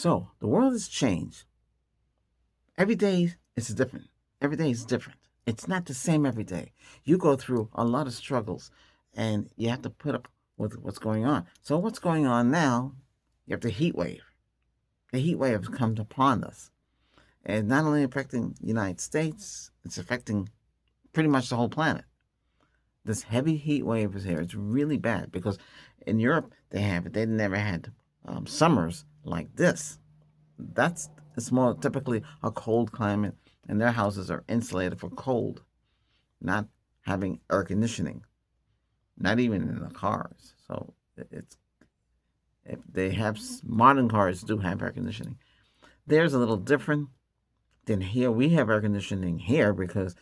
So the world has changed. Every day is different. Every day is different. It's not the same every day. You go through a lot of struggles and you have to put up with what's going on. So what's going on now, you have the heat wave. The heat wave has come upon us. And not only affecting the United States, it's affecting pretty much the whole planet. This heavy heat wave is here. It's really bad because in Europe they have it. They never had summers like this. It's more typically a cold climate, and their houses are insulated for cold, not having air conditioning, not even in the cars. So it's if they have modern cars do have air conditioning. There's a little different than here. We have air conditioning here because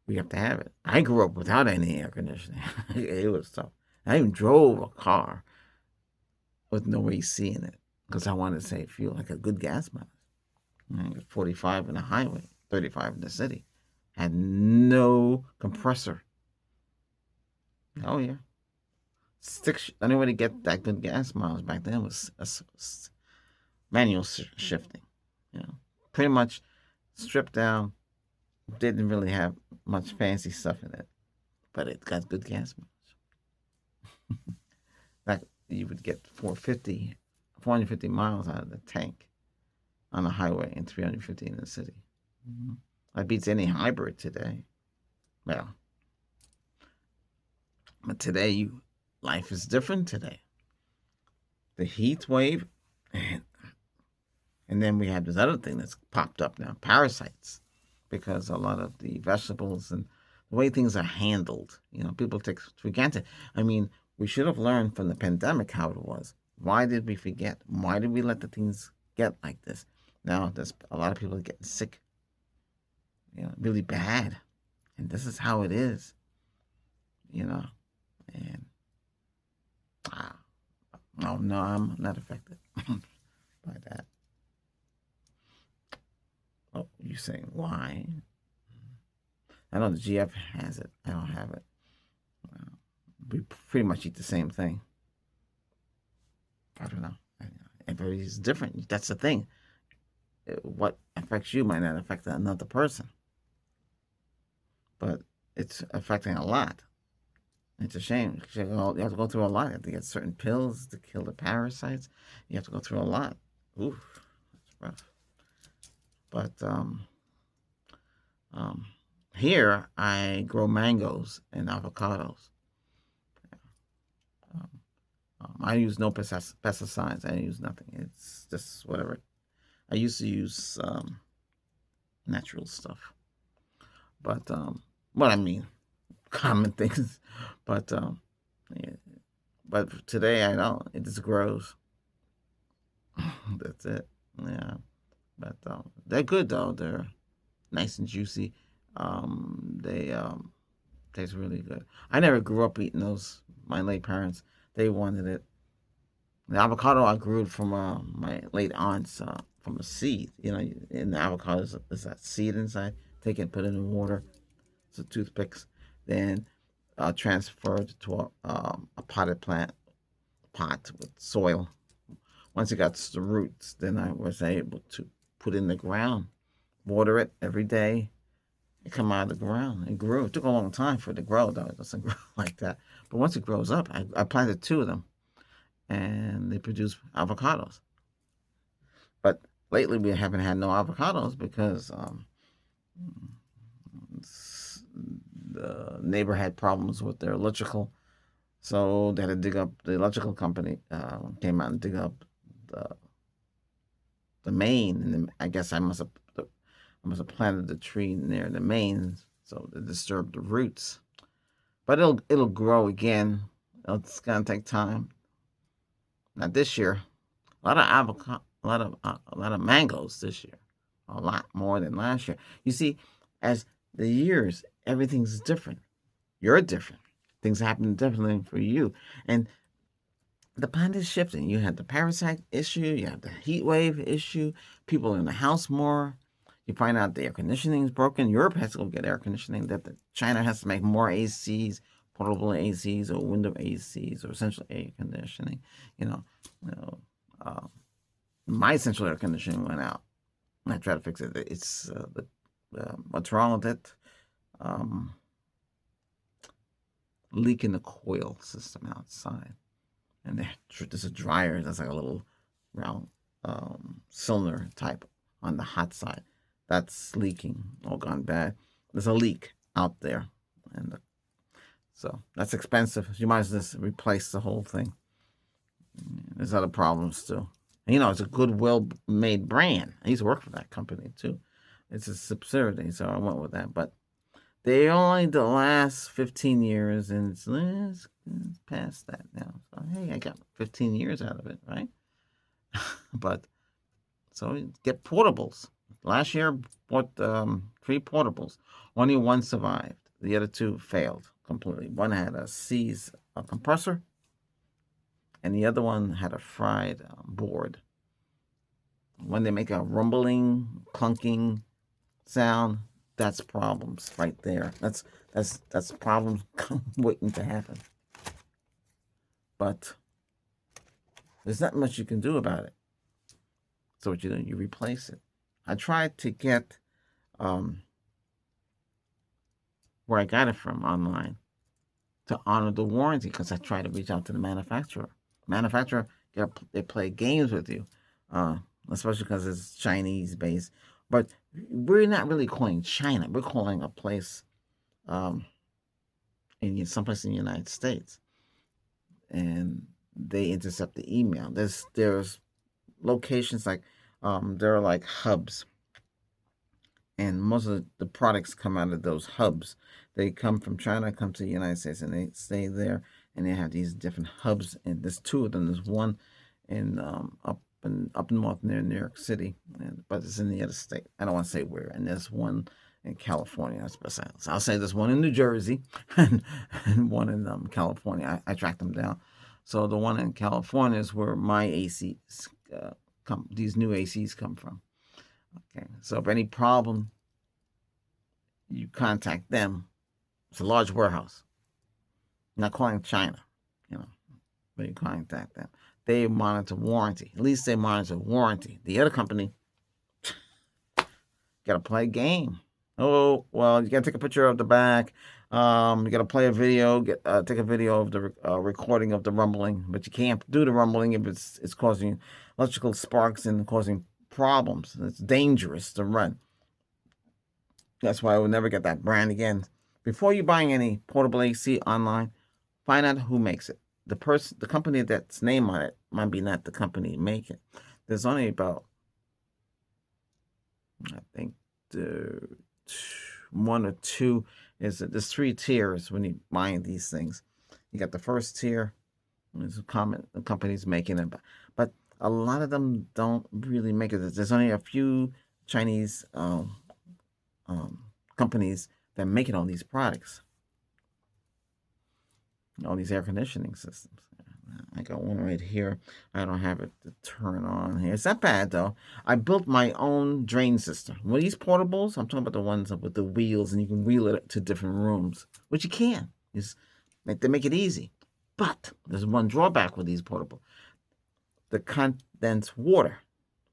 we have to have it. I grew up without any air conditioning. It was tough. I even drove a car with no AC in it because I wanted to save fuel, like a good gas mileage. I got 45 in the highway, 35 in the city. Had no compressor. Oh yeah, only way to get that good gas mileage back then was manual shifting. You know, pretty much stripped down. Didn't really have much fancy stuff in it, but it got good gas mileage. Like you would get 450 miles out of the tank on the highway and 350 in the city. Mm-hmm. That beats any hybrid today. Well, but today, life is different today. The heat wave, and then we have this other thing that's popped up now, parasites, because a lot of the vegetables and the way things are handled, people take for granted. I mean, we should have learned from the pandemic how it was. Why did we forget? Why did we let the things get like this? Now there's a lot of people getting sick, really bad, and this is how it is, and oh no, I'm not affected by that. Oh, you saying why? I know the GF has it. I don't have it. We pretty much eat the same thing. I don't know. Everybody's different. That's the thing. What affects you might not affect another person, but it's affecting a lot. It's a shame. You have to go through a lot. You have to get certain pills to kill the parasites. You have to go through a lot. Oof, that's rough. But here I grow mangoes and avocados. I use no pesticides. I use nothing. It's just whatever. I used to use natural stuff, but what I mean, common things. But yeah. But today I don't. It just grows. That's it. Yeah. But they're good though. They're nice and juicy. They taste really good. I never grew up eating those. My late parents, they wanted it. The avocado I grew from my late aunts from a seed. In the avocado is that seed inside. Take it, put it in water. So toothpicks. Then transferred to a potted pot with soil. Once it got to the roots, then I was able to put in the ground, water it every day. It come out of the ground. It grew. It took a long time for it to grow, though. It doesn't grow like that. But once it grows up, I planted 2 of them, and they produce avocados. But lately, we haven't had no avocados because the neighbor had problems with their electrical, so they had to dig up. The electrical company came out and dig up the main, and I guess I must have planted the tree near the main, so it disturbed the roots. But it'll grow again. It's gonna take time. Not this year. A lot of avocado, a lot of mangoes this year. A lot more than last year. You see, as the years, everything's different. You're different. Things happen differently for you, and the planet is shifting. You have the parasite issue. You have the heat wave issue. People in the house more. You find out the air conditioning is broken. Europe has to go get air conditioning. China has to make more ACs, portable ACs, or window ACs, or essential air conditioning. You know, my central air conditioning went out. I tried to fix it. It's what's wrong with it? Um, leak in the coil system outside, and there's a dryer that's like a little round cylinder type on the hot side that's leaking, all gone bad. There's a leak out there, and so that's expensive. You might as well just replace the whole thing. There's other problems too. And, it's a good, well-made brand. I used to work for that company too. It's a subsidiary, so I went with that. But they only the last 15 years, and it's past that now. So hey, I got 15 years out of it, right? But so get portables. Last year bought 3 portables. Only one survived. The other 2 failed completely. One had a seize compressor, and the other one had a fried board. When they make a rumbling, clunking sound, that's problems right there. That's problems waiting to happen. But there's not much you can do about it. So what you do, you replace it. I tried to get where I got it from online to honor the warranty, because I tried to reach out to the manufacturer. Manufacturer, they play games with you, especially because it's Chinese based. But we're not really calling China. We're calling a place in someplace in the United States, and they intercept the email. There's locations like there are like hubs, and most of the products come out of those hubs. They come from China, come to the United States, and they stay there. And they have these different hubs, and there's 2 of them. There's one in up north near New York City, but it's in the other state. I don't want to say where. And there's one in California. So I'll say there's one in New Jersey and one in California. I tracked them down. So the one in California is where my ACs these new ACs come from. Okay, so if any problem, you contact them. It's a large warehouse. I'm not calling China, but you contact them. They monitor warranty. At least they monitor warranty. The other company, got to play a game. Oh, well, you got to take a picture of the back. You got to play a video. Take a video of the recording of the rumbling, but you can't do the rumbling if it's causing electrical sparks and causing problems. It's dangerous to run. That's why I would never get that brand again. Before you buying any portable AC online, find out who makes it. The company that's name on it might be not the company making it. There's only about, I think, 1 or 2. There's 3 tiers when you're buying these things. You got the first tier, there's the company's making it, but a lot of them don't really make it. There's only a few Chinese companies that make it on these products, all these air conditioning systems. I got one right here. I don't have it to turn on here. It's not bad though. I built my own drain system. With these portables, I'm talking about the ones with the wheels, and you can wheel it to different rooms, which you can. They make it easy. But there's one drawback with these portable. The condensed water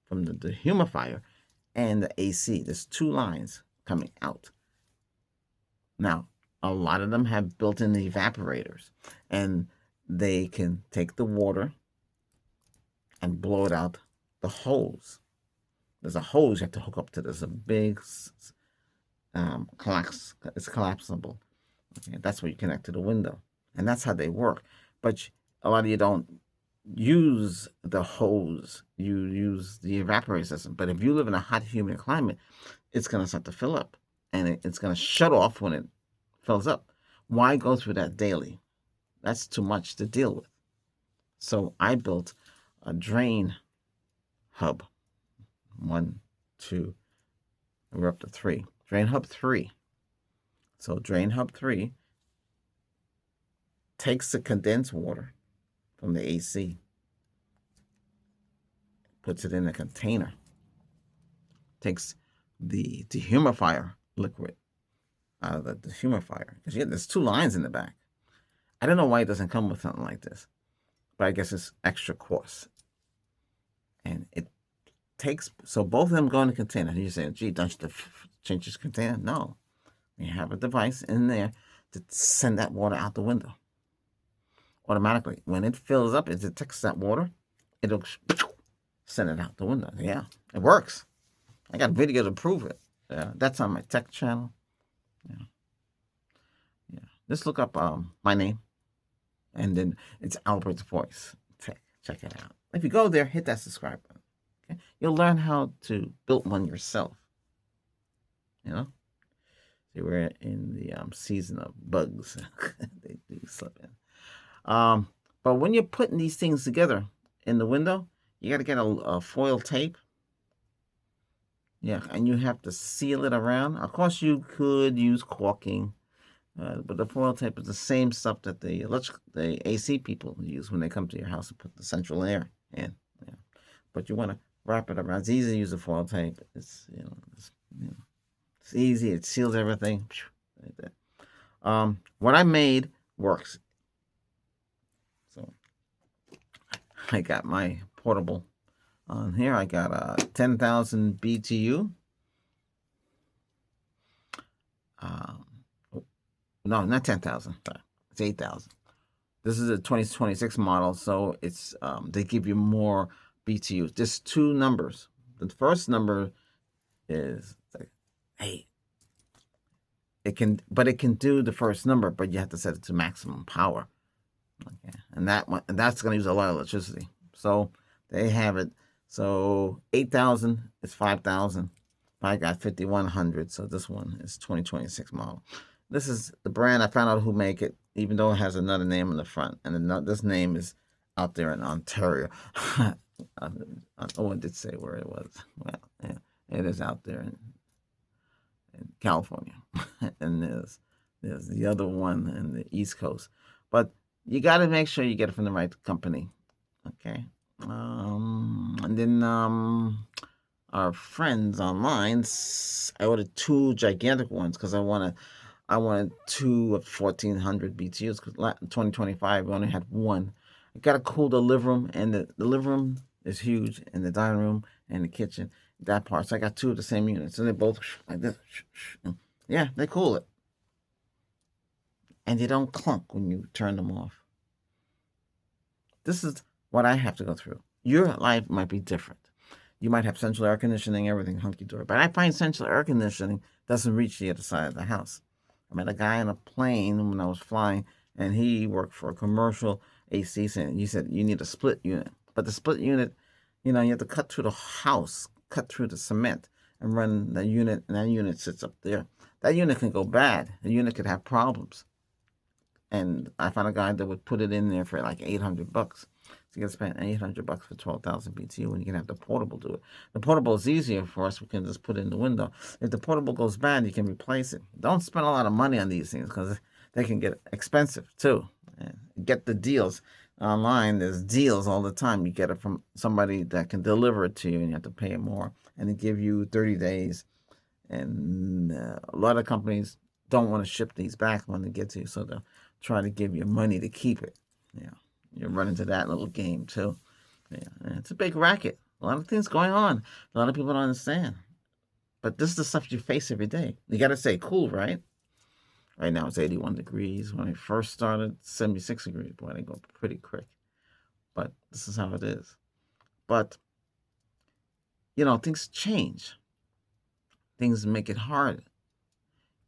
from the dehumidifier and the AC. There's 2 lines coming out. Now, a lot of them have built-in evaporators, and they can take the water and blow it out the hose. There's a hose you have to hook up to. There's a big it's collapsible. Okay, that's where you connect to the window, and that's how they work. But a lot of you don't use the hose. You use the evaporator system. But if you live in a hot, humid climate, it's going to start to fill up, and it's going to shut off when it fills up. Why go through that daily? That's too much to deal with. So I built a drain hub. 1, 2, we're up to 3. Drain hub 3. So drain hub 3 takes the condensed water from the AC, puts it in a container, takes the dehumidifier liquid out of the dehumidifier. Because there's 2 lines in the back. I don't know why it doesn't come with something like this, but I guess it's extra cost. And it takes, so both of them go in the container. And you say, gee, don't you change this container? No. You have a device in there to send that water out the window automatically. When it fills up, it detects that water, it'll send it out the window. Yeah, it works. I got video to prove it. Yeah, that's on my tech channel. Yeah, yeah. Just look up my name, and then it's Albert's Voice Tech. Check it out. If you go there, hit that subscribe button. Okay, you'll learn how to build one yourself. You know, see, we're in the season of bugs. They do slip in. But when you're putting these things together in the window, you got to get a foil tape. Yeah, and you have to seal it around. Of course, you could use caulking, but the foil tape is the same stuff that the AC people use when they come to your house to put the central air in. Yeah. But you want to wrap it around. It's easy to use the foil tape. It's it's easy. It seals everything. Like that. What I made works. So I got my portable on here. I got 10,000 BTU. No, not 10,000. It's 8,000. This is a 2026 model, so it's they give you more BTUs. There's two numbers. The first number is like 8. It can do the first number, but you have to set it to maximum power. Okay, and that's going to use a lot of electricity. So they have it. So 8,000 is 5,000. I got 5,100. So this one is 2026 model. This is the brand. I found out who make it, even though it has another name in the front, and this name is out there in Ontario. Owen did say where it was. Well, yeah, it is out there in California, and there's the other one in the East Coast. But you got to make sure you get it from the right company, okay? And then our friends online, I ordered 2 gigantic ones because I wanted 2 of 1,400 BTUs. Because 2025 we only had 1. I got to cool the living room, and the living room is huge, and the dining room and the kitchen, that part. So I got 2 of the same units, and they both like this. Yeah, they cool it. And they don't clunk when you turn them off. This is what I have to go through. Your life might be different. You might have central air conditioning, everything hunky-dory. But I find central air conditioning doesn't reach the other side of the house. I met a guy on a plane when I was flying, and he worked for a commercial AC center. He said, you need a split unit. But the split unit, you have to cut through the house, cut through the cement, and run the unit, and that unit sits up there. That unit can go bad. The unit could have problems. And I found a guy that would put it in there for like $800. So you can spend $800 for 12,000 BTU, and you can have the portable do it. The portable is easier for us. We can just put it in the window. If the portable goes bad, you can replace it. Don't spend a lot of money on these things because they can get expensive too. And get the deals online. There's deals all the time. You get it from somebody that can deliver it to you, and you have to pay it more. And they give you 30 days. And a lot of companies don't want to ship these back when they get to you, so they'll try to give you money to keep it. Yeah, you run into that little game too. Yeah, and it's a big racket. A lot of things going on. A lot of people don't understand. But this is the stuff you face every day. You got to stay cool, right? Right now it's 81 degrees. When I first started, 76 degrees. Boy, they go pretty quick. But this is how it is. But, things change. Things make it hard.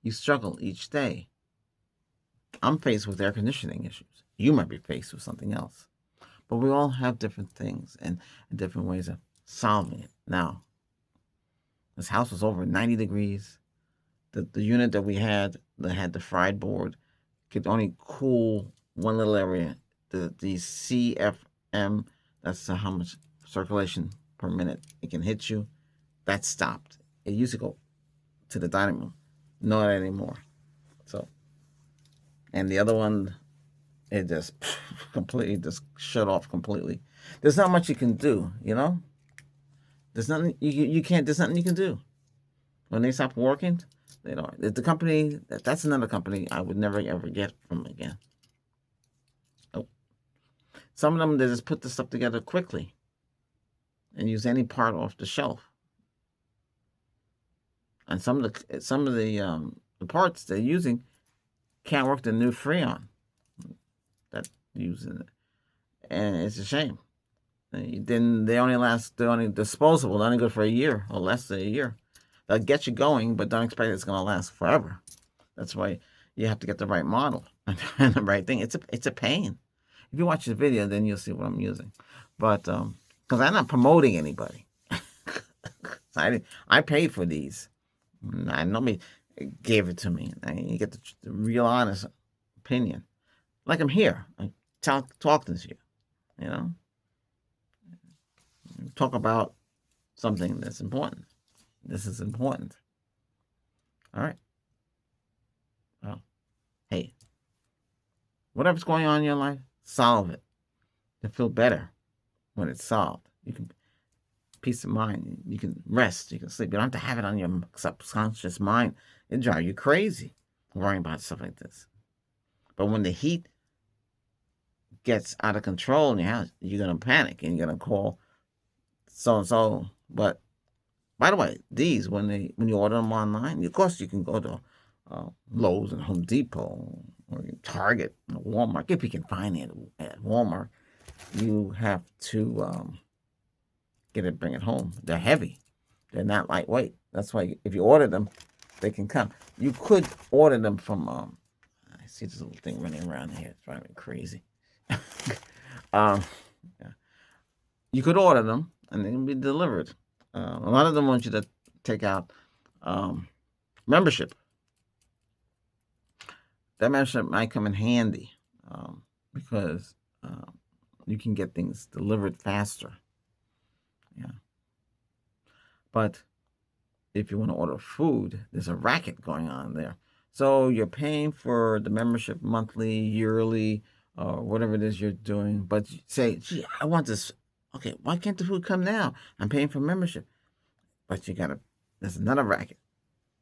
You struggle each day. I'm faced with air conditioning issues. You might be faced with something else. But we all have different things and different ways of solving it. Now, this house was over 90 degrees. The unit that we had that had the fried board could only cool one little area. The CFM, that's how much circulation per minute it can hit you. That stopped. It used to go to the dining room. Not anymore. So, and the other one, it just completely just shut off completely. There's not much you can do, There's nothing you can't. There's nothing you can do. When they stop working, they don't. The company, that's another company I would never ever get from again. Oh, some of them they just put the stuff together quickly, and use any part off the shelf. And some of the parts they're using can't work the new Freon that using it, and it's a shame. Then they're only disposable. They're only good for a year or less than a year. They'll get you going, but don't expect it's going to last forever. That's why you have to get the right model and the right thing. It's a pain. If you watch the video, then you'll see what I'm using. But because I'm not promoting anybody, I paid for these. Nobody gave it to me. You get the real honest opinion. Like I'm here, I'm talking to you. You know, talk about something that's important. This is important. All right. Well, hey, whatever's going on in your life, solve it. You feel better when it's solved. You can peace of mind. You can rest. You can sleep. You don't have to have it on your subconscious mind. It drives you crazy worrying about stuff like this. But when the heat gets out of control in your house, you're gonna panic and you're gonna call so and so. But by the way, these when you order them online, of course you can go to Lowe's and Home Depot or Target, or Walmart. If you can find it at Walmart, you have to bring it home. They're heavy. They're not lightweight. That's why if you order them, they can come. You could order them from. I see this little thing running around here. It's driving me crazy. Yeah. You could order them and they can be delivered. A lot of them want you to take out membership. That membership might come in handy because you can get things delivered faster. Yeah. But if you want to order food, there's a racket going on there. So you're paying for the membership monthly, yearly, or whatever it is you're doing. But you say, gee, I want this. Okay, why can't the food come now? I'm paying for membership. But there's another racket.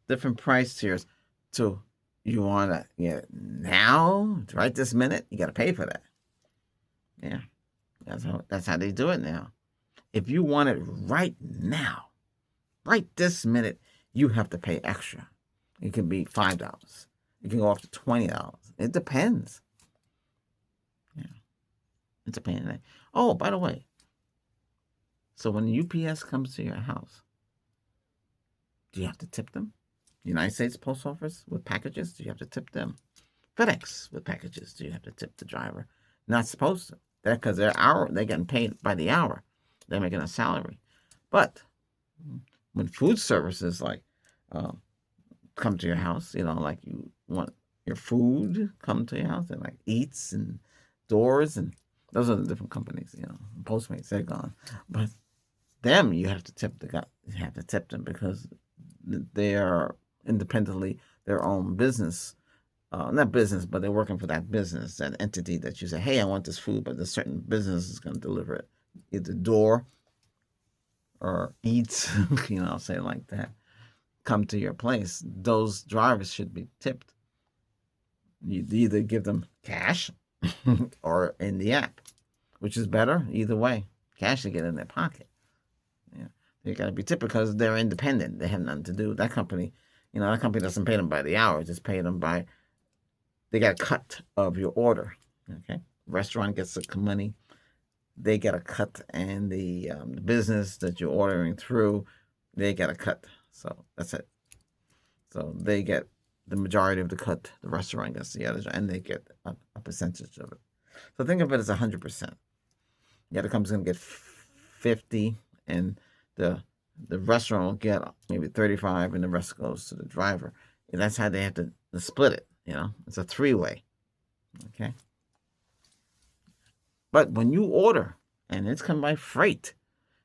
Different price tiers. So you want to get it now, right this minute, you got to pay for that. Yeah, that's how they do it now. If you want it right now, right this minute, you have to pay extra. It can be $5. It can go up to $20. It depends. Yeah, it's a pain in the neck. Oh, by the way, so when UPS comes to your house, do you have to tip them? United States Post Office with packages, do you have to tip them? FedEx with packages, do you have to tip the driver? Not supposed to. Because they're getting paid by the hour. They're making a salary. But when food services like come to your house, like you want your food come to your house, and like Eats and Doors, and those are the different companies, Postmates, they're gone. But them, you have to tip them because they are independently their own business. Not business, but they're working for that business, that entity that you say, hey, I want this food, but a certain business is going to deliver it. Either Door or Eats, say like that, come to your place. Those drivers should be tipped. You either give them cash or in the app, which is better. Either way, cash to get in their pocket. Yeah, they got to be tipped because they're independent. They have nothing to do. That company, that company doesn't pay them by the hour. Just pay them by. They got a cut of your order. Okay, restaurant gets the money. They get a cut, and the business that you're ordering through, they get a cut. So that's it. So they get the majority of the cut. The restaurant gets the other, and they get a percentage of it. So think of it as 100%. The other company's gonna get 50, and the restaurant will get maybe 35, and the rest goes to the driver. And that's how they have to split it. It's a three-way. Okay. But when you order and it's come by freight,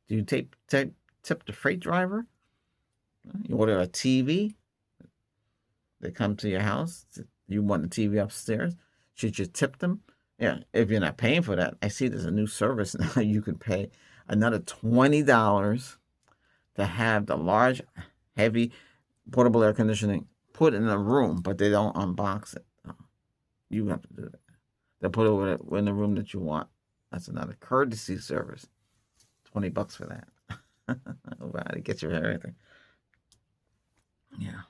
do you tip the freight driver? You order a TV, they come to your house. You want the TV upstairs. Should you tip them? Yeah. If you're not paying for that, I see there's a new service now. You could pay another $20 to have the large, heavy, portable air conditioning put in a room, but they don't unbox it. You have to do that. They'll put it in the room that you want. That's another courtesy service. $20 for that. to get you everything. Yeah.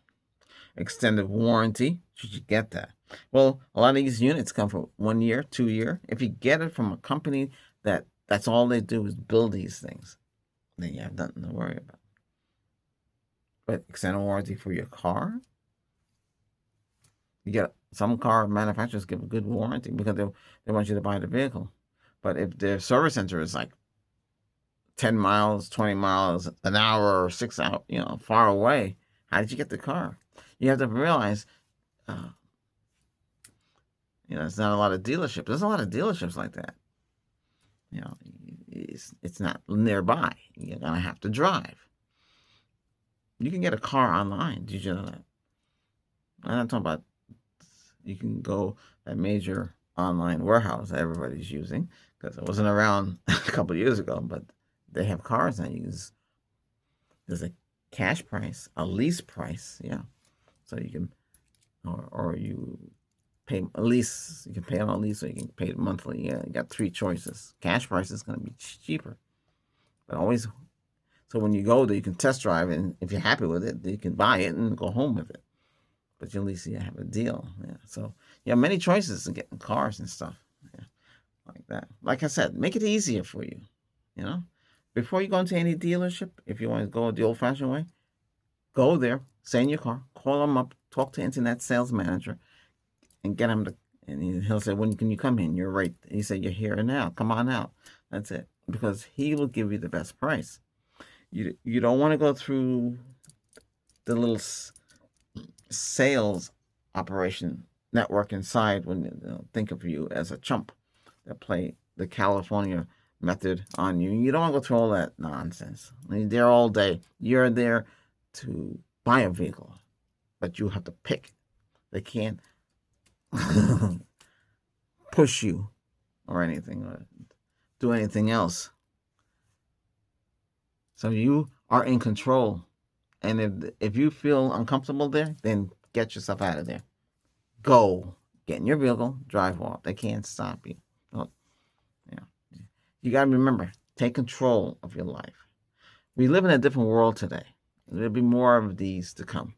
Extended warranty. Should you get that? Well, a lot of these units come for 1 year, 2 year. If you get it from a company that's all they do is build these things, then you have nothing to worry about. But extended warranty for your car, you get some car manufacturers give a good warranty because they want you to buy the vehicle. But if their service center is like 10 miles, 20 miles an hour or 6 hours, far away, how did you get the car? You have to realize, it's not a lot of dealerships. There's a lot of dealerships like that. It's not nearby. You're going to have to drive. You can get a car online. Did you know that? I'm not talking about, you can go that major online warehouse that everybody's using, because it wasn't around a couple of years ago, but they have cars now. There's a cash price, a lease price, yeah. So you can, or you pay a lease, you can pay on a lease, or you can pay it monthly. Yeah, you got 3 choices. Cash price is going to be cheaper, but always. So when you go there, you can test drive, and if you're happy with it, you can buy it and go home with it. But at least you have a deal. Yeah. So you have many choices in getting cars and stuff. Yeah. Like that. Like I said, make it easier for you. Before you go into any dealership, if you want to go the old-fashioned way, go there, stay in your car, call them up, talk to internet sales manager, and get him to. And he'll say, "When can you come in? You're right." He said, "You're here now. Come on out." That's it, because he will give you the best price. You don't want to go through the little sales operation network inside when they'll think of you as a chump that play the California method on you. You don't want to go through all that nonsense. They're there all day. You're there to buy a vehicle, but you have to pick. They can't push you or anything, or do anything else. So you are in control. And if you feel uncomfortable there, then get yourself out of there. Go. Get in your vehicle, drive off. They can't stop you. You got to remember, take control of your life. We live in a different world today. There'll be more of these to come.